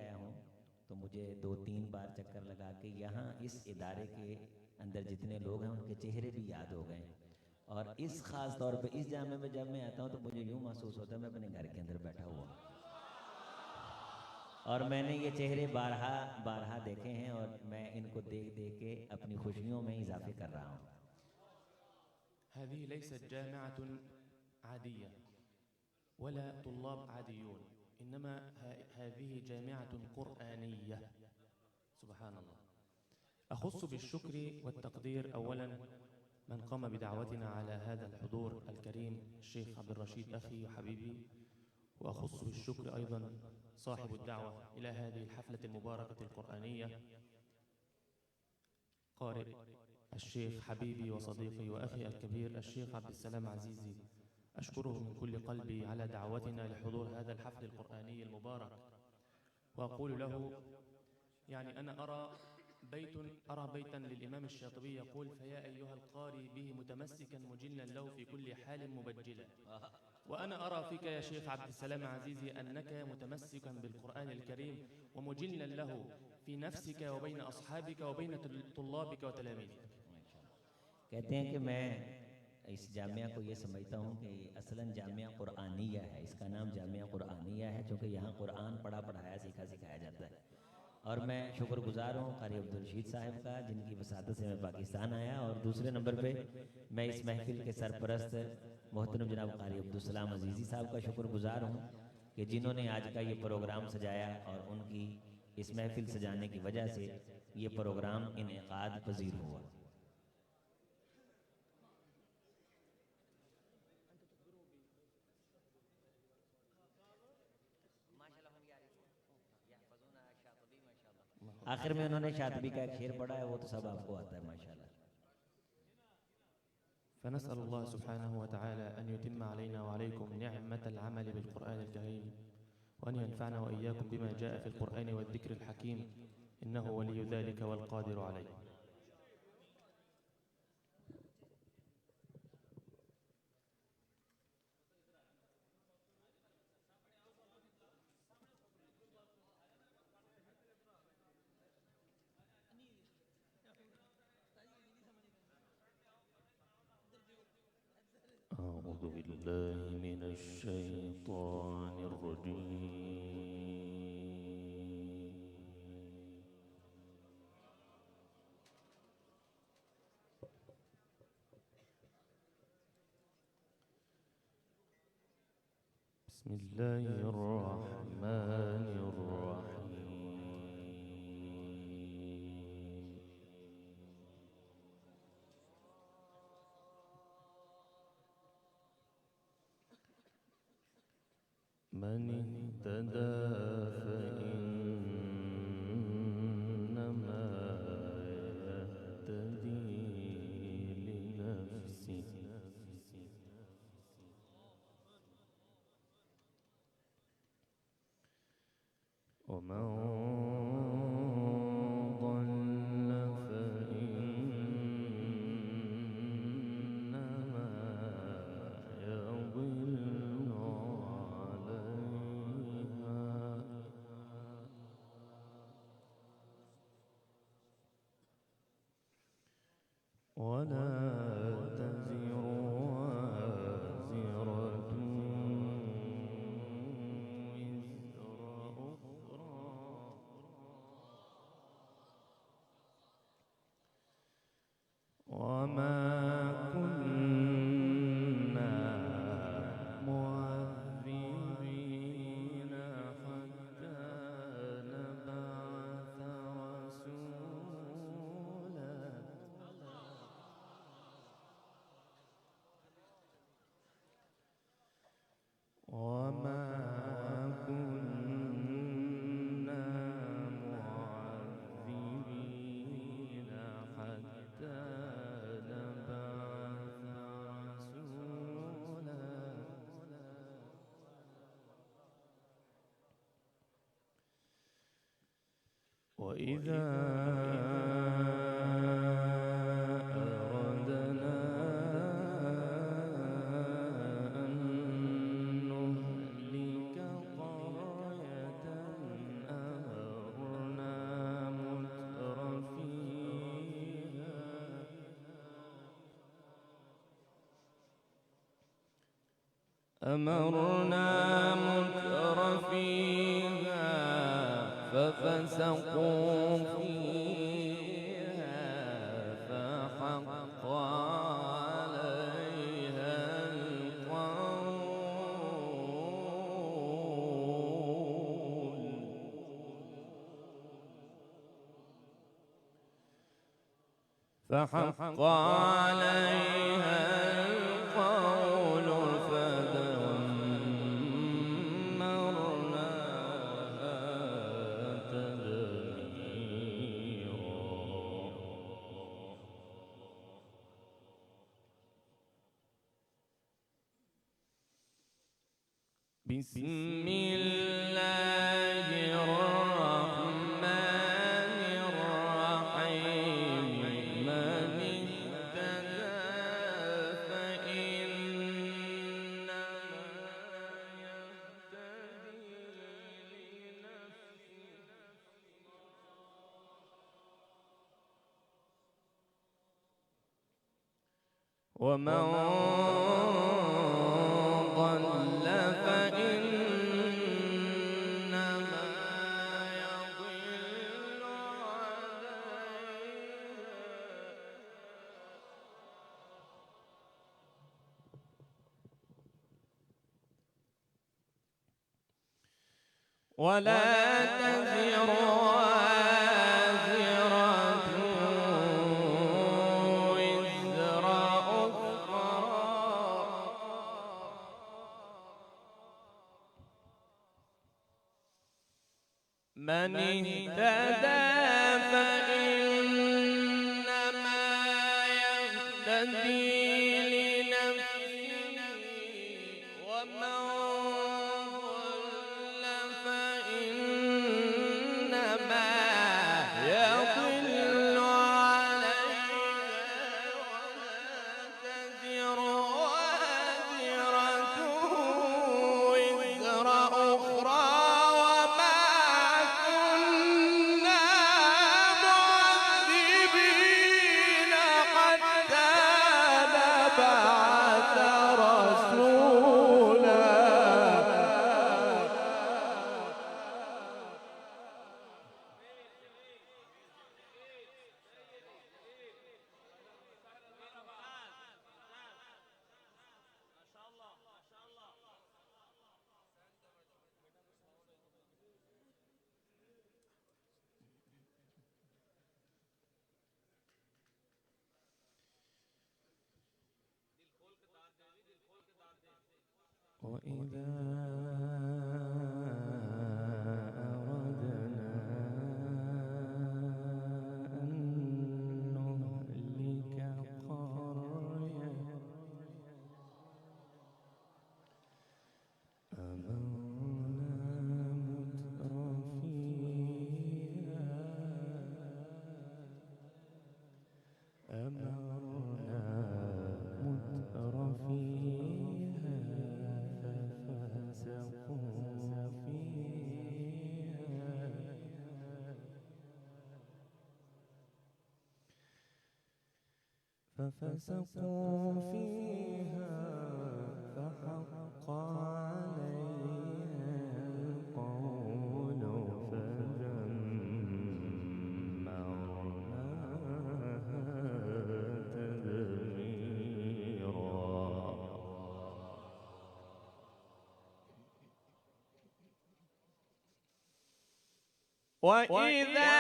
आया हूँ, तो मुझे 2-3 बार चक्कर लगा के यहाँ इस इदारे के अंदर जितने लोग हैं उनके चेहरे भी याद हो गए। और इस ख़ास तौर पे इस जामे में जब मैं आता हूँ तो मुझे यूँ महसूस होता है मैं अपने घर के अंदर बैठा हुआ हूँ। और मैंने ये चेहरे बारहा देखे हैं और मैं इनको देख देख के अपनी खुशियों में इजाफे कर रहा हूँ। هذه ليست جامعة عادية ولا طلاب عاديون، إنما هذه جامعة قرآنية. سبحان الله. أخص بالشكر والتقدير أولا من قام بدعوتنا على هذا الحضور الكريم الشيخ عبد الرشيد أخي وحبيبي، وأخص بالشكر أيضا صاحب الدعوة إلى هذه الحفلة المباركة القرآنية قارئ الشيخ حبيبي وصديقي وأخي الكبير الشيخ عبد السلام عزيزي. أشكره من كل قلبي على دعوتنا لحضور هذا الحفل القرآني المبارك، وأقول له يعني أنا أرى بيتا للإمام الشاطبي يقول: فيا أيها القارئ به متمسكا مجلا له في كل حال مبجلا. وأنا أرى فيك يا شيخ عبد السلام عزيزي أنك متمسكا بالقرآن الكريم ومجلا له في نفسك وبين أصحابك وبين طلابك وتلاميذك. कहते हैं कि मैं इस जामिया को ये समझता हूँ कि असलन जामिया कुरानिया है। इसका नाम जामिया कुरानिया है क्योंकि यहाँ कुरान पढ़ा पढ़ाया सीखा सिखाया जाता है। और मैं शुक्रगुजार हूँ क़ारी अब्दुल रशीद साहब का, जिनकी वसादत से मैं पाकिस्तान आया। और दूसरे नंबर पे मैं इस महफिल के सरपरस्त मोहतरम जनाब क़ारी अब्दुल सलाम अजीज़ी साहब का शुक्रगुजार हूँ कि जिन्होंने आज का ये प्रोग्राम सजाया और उनकी इस महफिल सजाने की वजह से ये प्रोग्राम इनेकाद पजीर हुआ। आखिर में उन्होंने शातबी का एक शेर पढ़ा है, वो तो सब आपको आता है माशाल्लाह। فنسأل الله سبحانه وتعالى أن يتم علينا وعليكم نعمة العمل بالقرآن الكريم، وأن ينفعنا وإياكم بما جاء في القرآن والذكر الحكيم، إنه ولي ذلك والقادر عليه. أعوذ بالله من الشيطان الرجيم. بسم الله الرحمن الرحيم. من اهتدى فإنما يهتدي لنفسه، ومن ضل فإنما يضل عليها، ولا تزر وازرة وزر أخرى، وما كنا معذبين حتى نبعث رسولا. وما كنا معذبين حتى نبعث رسولا. وإذا أردنا أن نهلك قرية أمرنا مترفيها ففسقوا فيها فحق عليها القول فحق عليها القول فدمرناها تدميرا. بسم الله الرحمن الرحيم. من اهتدى فإنما يهتدي لنفسه ومن ضل فإنما يضل عليه ولا تزر وازرة وزر أخرى من اهتدى فإنما يهتدي لنفسه ومن ضل فإنما يضل عليها ولا تزر وازرة وزر أخرى وما كنا معذبين حتى نبعث رسولا. وإذا أردنا أن نهلك قرية أمرنا مترفيها ففسقوا فيها فحق عليها القول فدمرناها تدميرا. وإذا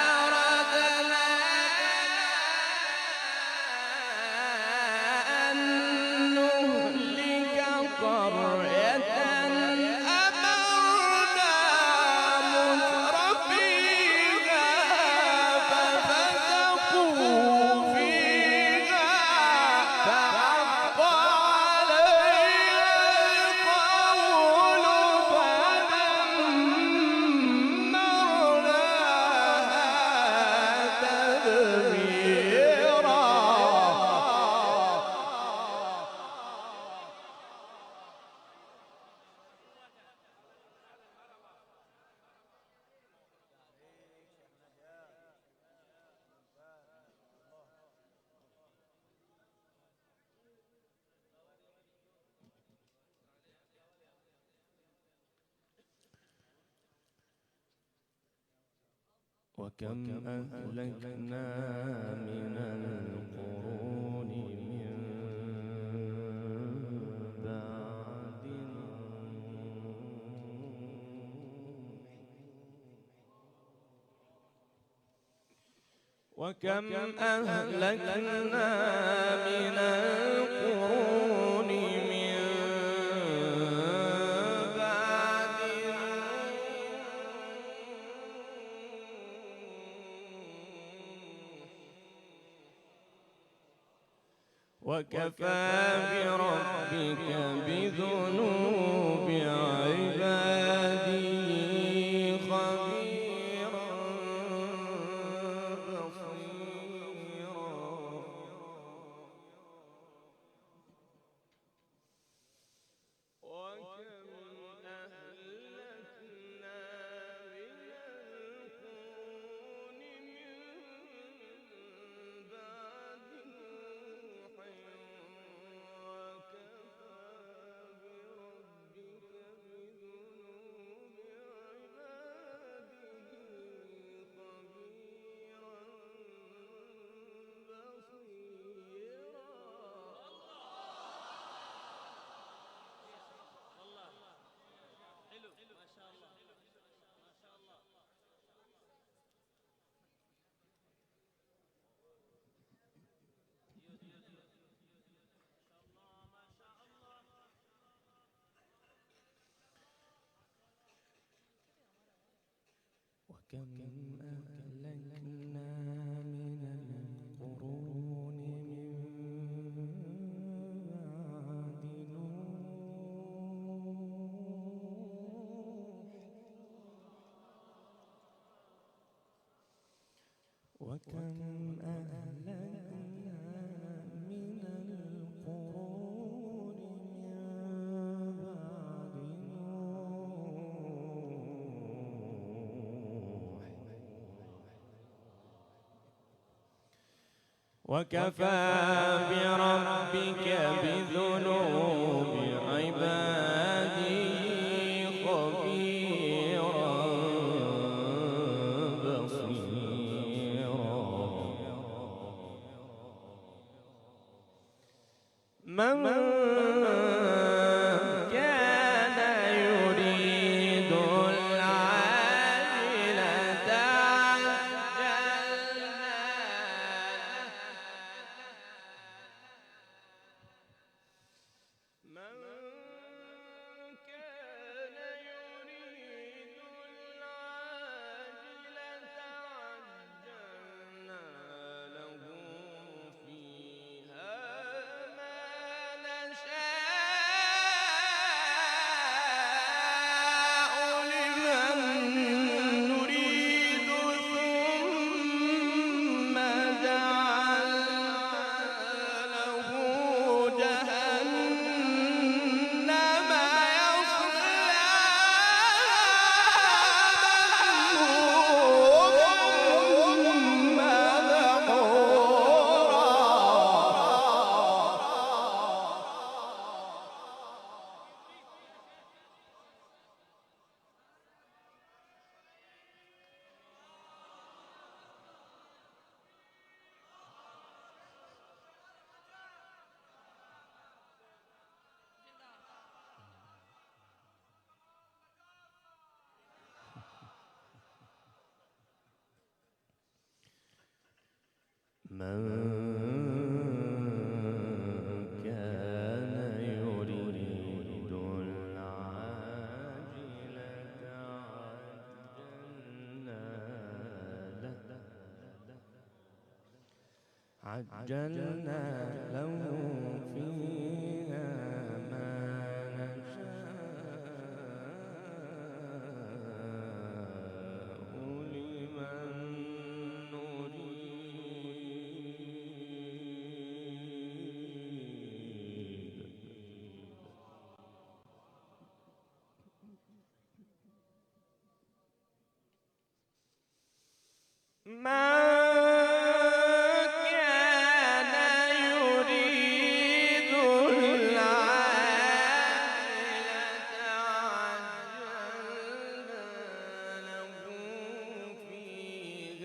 أردنا أن نهلك قرية أمرنا مترفيها ففسقوا فيها فحق عليها القول وكم أهلكنا من القرون من بعد وكم أهلكنا من القرون من بعد وكفى بربك بذنوب عباده خبيرا بصيرا وكم أهلكنا من القرون من بعد نوح وكفى بربك بذنوب عباده خبيرا بصيرا. وكم أهلكنا من القرون من بعد نوح وكم أهلكنا من القرون من بعد نوح وكفى بربك بذنوب عباده خبيرا بصيرا. من كان يريد العاجلة عجلنا من كان يريد العاجلة عجلنا له فيها ما نشاء لمن نريد ثم جعلنا له جهنم من كان يريد العاجلة عجلنا له فيها ما نشاء لمن ما كان يريد العاجلة عجلنا له فيها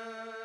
الرحمن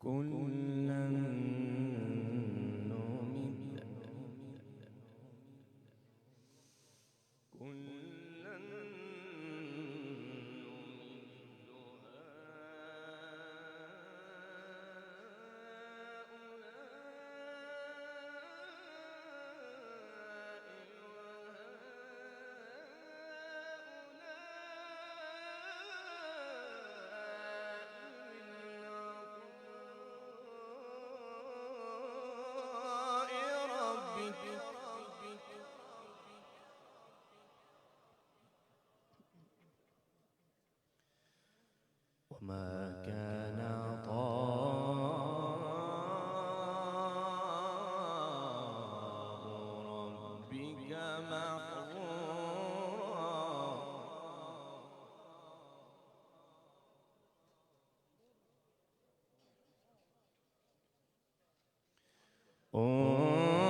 كلا نمد كلا وما كان عطاء ربك محظورا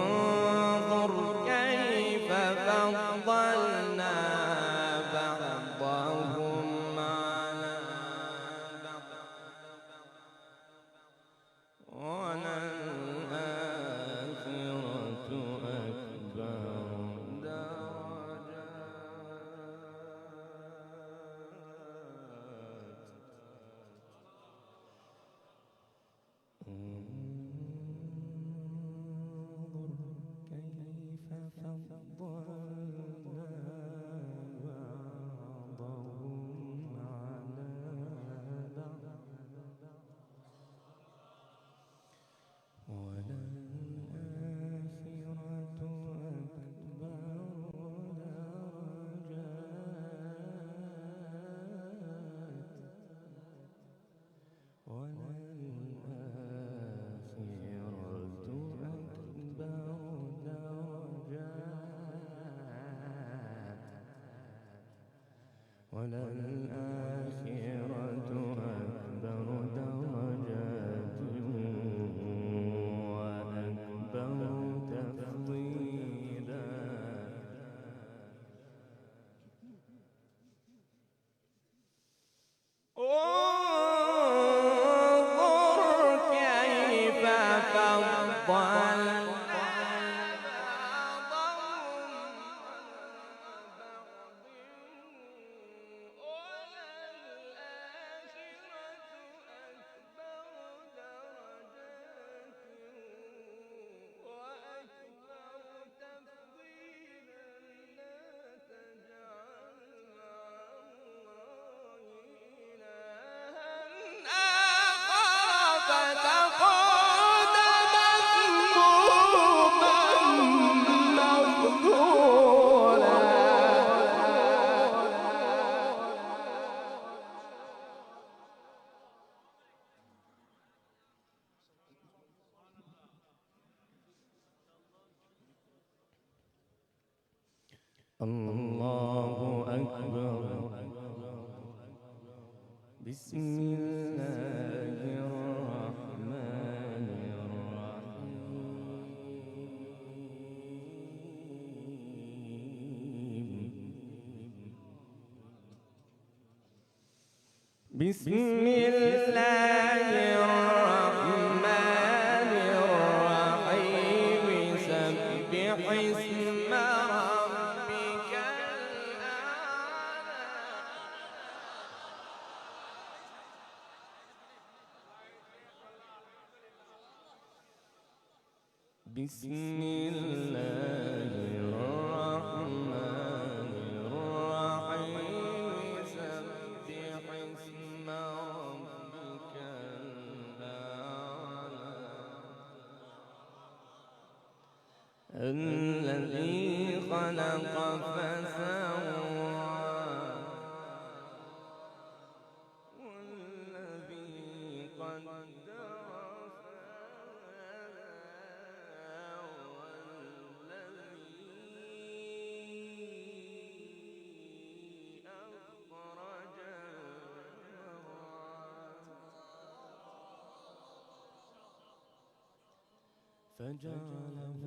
انظر كيف فضلنا بعضهم على بعض وللآخرة أكبر درجات كيف فضلنا بعضهم على بعض وللآخرة أكبر درجات وأكبر تفضيلا انظر كيف فضلنا الله أكبر بسم الله الرحمن الرحيم بسم الله الرحمن الرحيم سبح اسم ربك الأعلى بسم الله الرحمن الرحيم سبح اسم ربك الأعلى الذي خلق فسوى والذي قدر فهدى والذي أخرج المرعى فجعله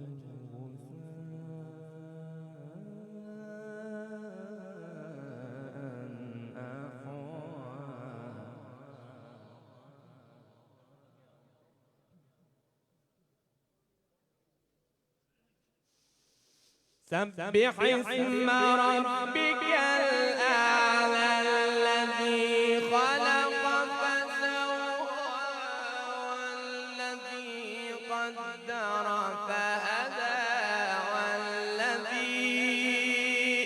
غثاء أحوى سبح اسم ربك الأعلى الذي خلق فسوى والذي قدر فهدى والذي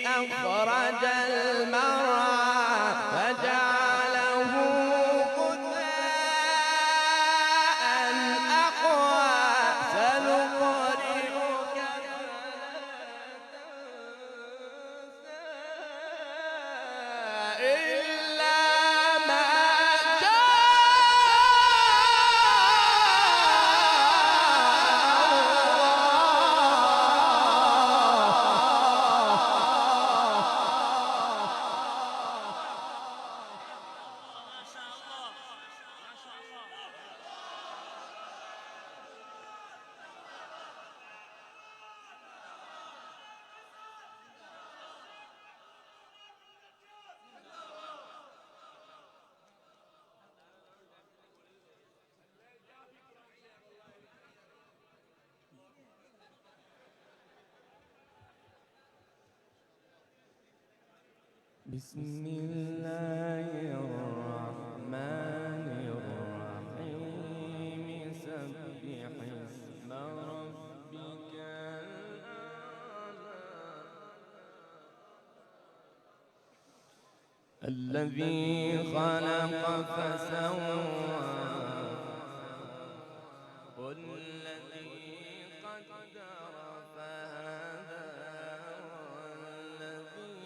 أخرج المرعى فجعله غثاء أحوى سنقرئك إلا ما بسم الله الرحمن الرحيم سبح اسم ربك الأعلى الذي خلق فسوى والذي قدر فهدى والذي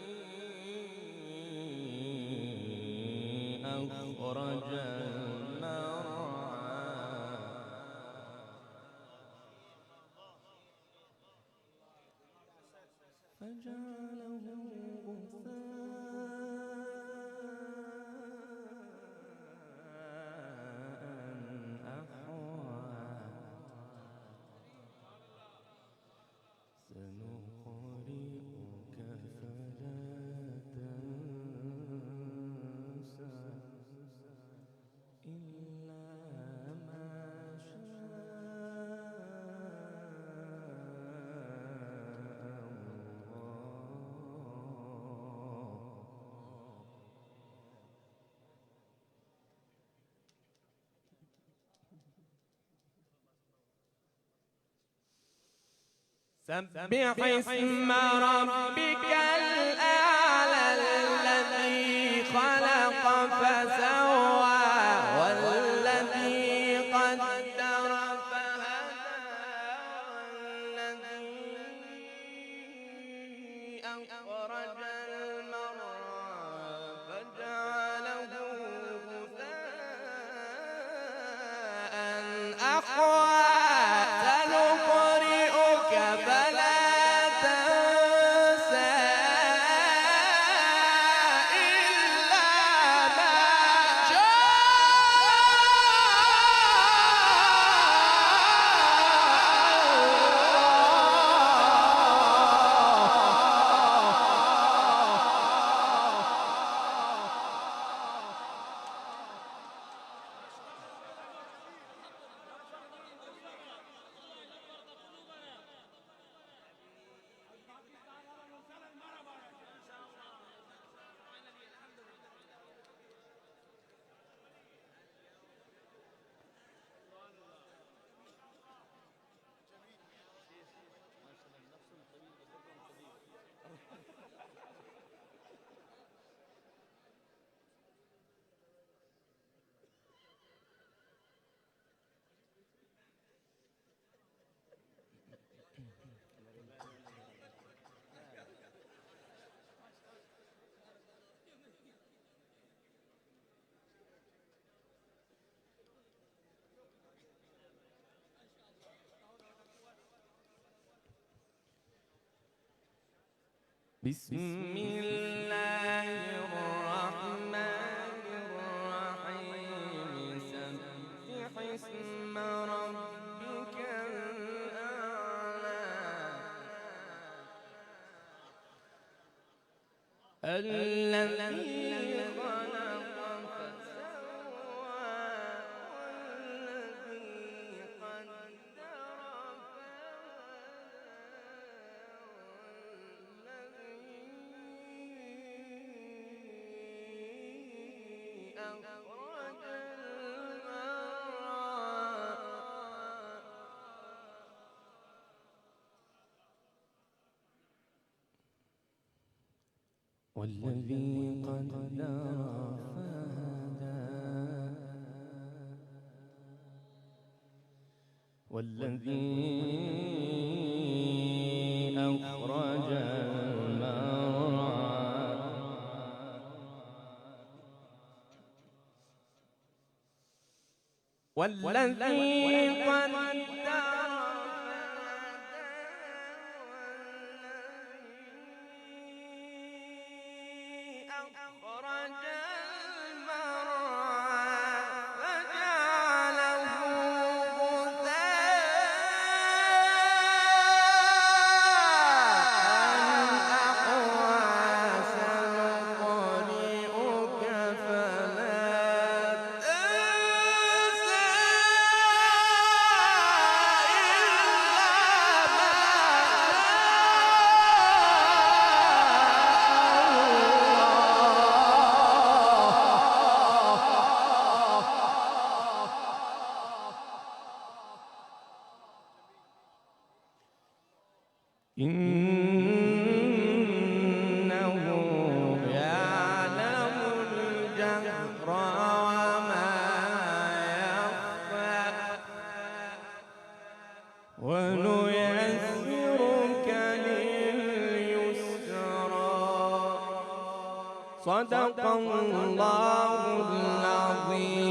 أخرج المرعى فجعله غثاء أحوى سنقرئك فلا تنسى إلا ما سبح اسم ربك الأعلى الذي خلق فسوى والذي قدر فهدى والذي أخرج المرعى فجعله غثاء أحوى سنقرئك فلا تنسى إلا ما بسم الله الرحمن الرحيم سبح اسم ربك الأعلى الذي خلق فسوى والذي قدر فهدى والذي قدر فهدى والذي أخرج المرعى والذي قدر إنه يعلم الجهر وما يخفى ونيسرك لليسرى صدق الله العظيم.